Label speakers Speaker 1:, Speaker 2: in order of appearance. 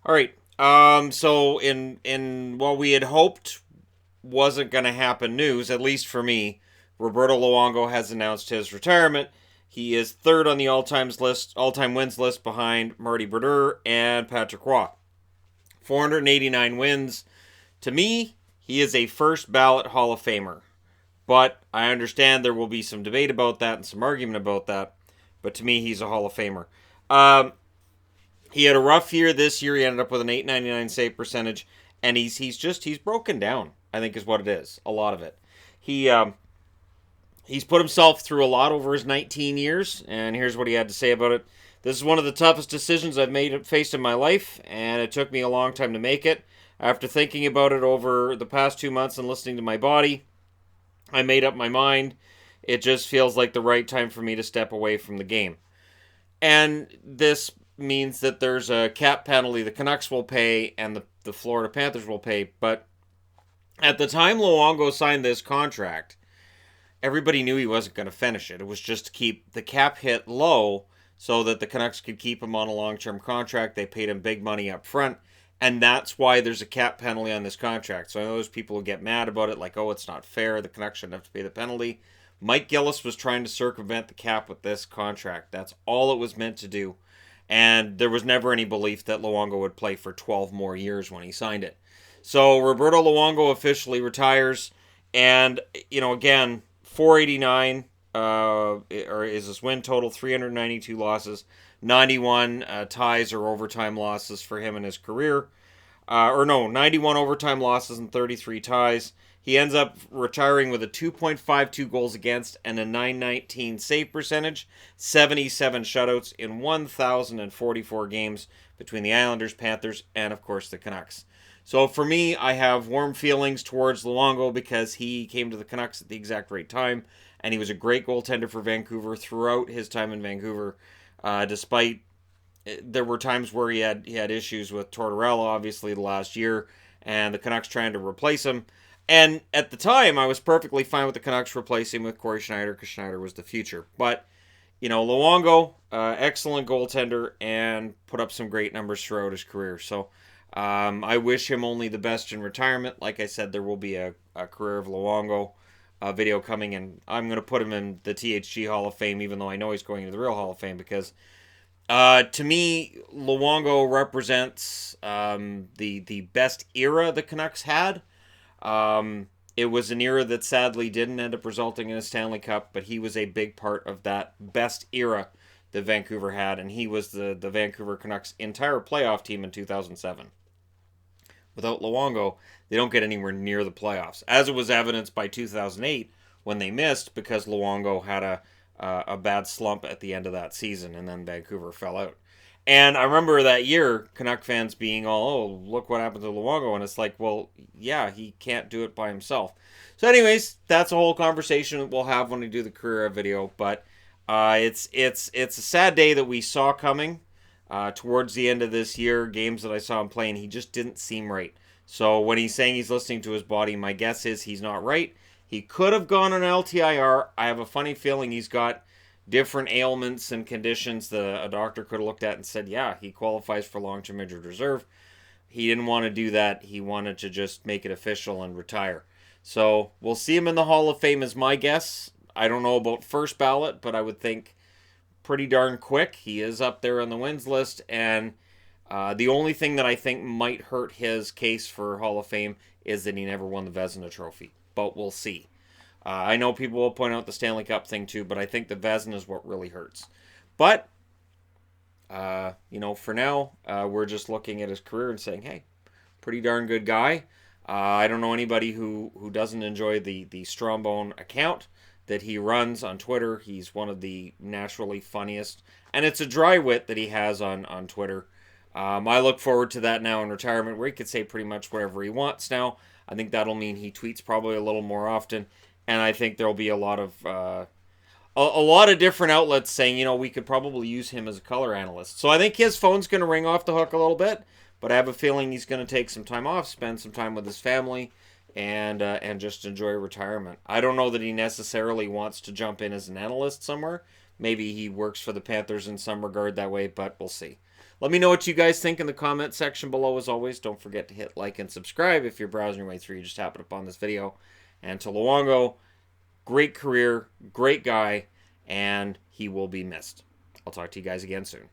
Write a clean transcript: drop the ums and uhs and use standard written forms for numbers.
Speaker 1: All right. So in what we had hoped wasn't going to happen news, at least for me, Roberto Luongo has announced his retirement. He is third on the all-time wins list behind Marty Brodeur and Patrick Roy. 489 wins. To me, he is a first ballot Hall of Famer. But I understand there will be some debate about that and some argument about that. But to me, he's a Hall of Famer. Um, he had a rough year this year. He ended up with an 899 save percentage, and he's broken down. I think is what it is. A lot of it. He he's put himself through a lot over his 19 years, and here's what he had to say about it. This is one of the toughest decisions I've faced in my life, and it took me a long time to make it. After thinking about it over the past 2 months and listening to my body, I made up my mind. It just feels like the right time for me to step away from the game. And this means that there's a cap penalty the Canucks will pay and the Florida Panthers will pay. But at the time Luongo signed this contract, everybody knew he wasn't going to finish it. It was just to keep the cap hit low so that the Canucks could keep him on a long-term contract. They paid him big money up front, and that's why there's a cap penalty on this contract. So I know there's people who get mad about it, like, oh, it's not fair. The Canucks shouldn't have to pay the penalty. Mike Gillis was trying to circumvent the cap with this contract. That's all it was meant to do. And there was never any belief that Luongo would play for 12 more years when he signed it. So Roberto Luongo officially retires. And, again, 489 or is his win total, 392 losses, 91 ties or overtime losses for him in his career. 91 overtime losses and 33 ties. He ends up retiring with a 2.52 goals against and a 919 save percentage, 77 shutouts in 1,044 games between the Islanders, Panthers, and of course the Canucks. So for me, I have warm feelings towards Luongo because he came to the Canucks at the exact right time, and he was a great goaltender for Vancouver throughout his time in Vancouver, despite there were times where he had issues with Tortorella, obviously, the last year, and the Canucks trying to replace him. And at the time, I was perfectly fine with the Canucks replacing him with Corey Schneider because Schneider was the future. But, Luongo, excellent goaltender, and put up some great numbers throughout his career. So I wish him only the best in retirement. Like I said, there will be a career of Luongo video coming, and I'm going to put him in the THG Hall of Fame, even though I know he's going to the real Hall of Fame, because to me, Luongo represents the best era the Canucks had. It was an era that sadly didn't end up resulting in a Stanley Cup, but he was a big part of that best era that Vancouver had, and he was the Vancouver Canucks' entire playoff team in 2007. Without Luongo, they don't get anywhere near the playoffs, as it was evidenced by 2008 when they missed because Luongo had a bad slump at the end of that season, and then Vancouver fell out. And I remember that year, Canuck fans being all, oh, look what happened to Luongo. And it's like, well, yeah, he can't do it by himself. So anyways, that's a whole conversation that we'll have when we do the career video. But it's a sad day that we saw coming towards the end of this year. Games that I saw him playing, he just didn't seem right. So when he's saying he's listening to his body, my guess is he's not right. He could have gone on LTIR. I have a funny feeling he's got different ailments and conditions that a doctor could have looked at and said, yeah, he qualifies for long-term injured reserve. He didn't want to do that. He wanted to just make it official and retire. So we'll see him in the Hall of Fame is my guess. I don't know about first ballot, but I would think pretty darn quick. He is up there on the wins list, and the only thing that I think might hurt his case for Hall of Fame is that he never won the Vezina Trophy. But we'll see. I know people will point out the Stanley Cup thing too, but I think the Vezina is what really hurts. But, for now, we're just looking at his career and saying, hey, pretty darn good guy. I don't know anybody who doesn't enjoy the Strombone account that he runs on Twitter. He's one of the naturally funniest, and it's a dry wit that he has on Twitter. I look forward to that now in retirement, where he could say pretty much whatever he wants now. I think that'll mean he tweets probably a little more often. And I think there'll be a lot of different outlets saying, we could probably use him as a color analyst. So I think his phone's going to ring off the hook a little bit, but I have a feeling he's going to take some time off, spend some time with his family, and just enjoy retirement. I don't know that he necessarily wants to jump in as an analyst somewhere. Maybe he works for the Panthers in some regard that way, but we'll see. Let me know what you guys think in the comment section below. As always, don't forget to hit like and subscribe if you're browsing your way through. You just happened upon this video. And to Luongo, great career, great guy, and he will be missed. I'll talk to you guys again soon.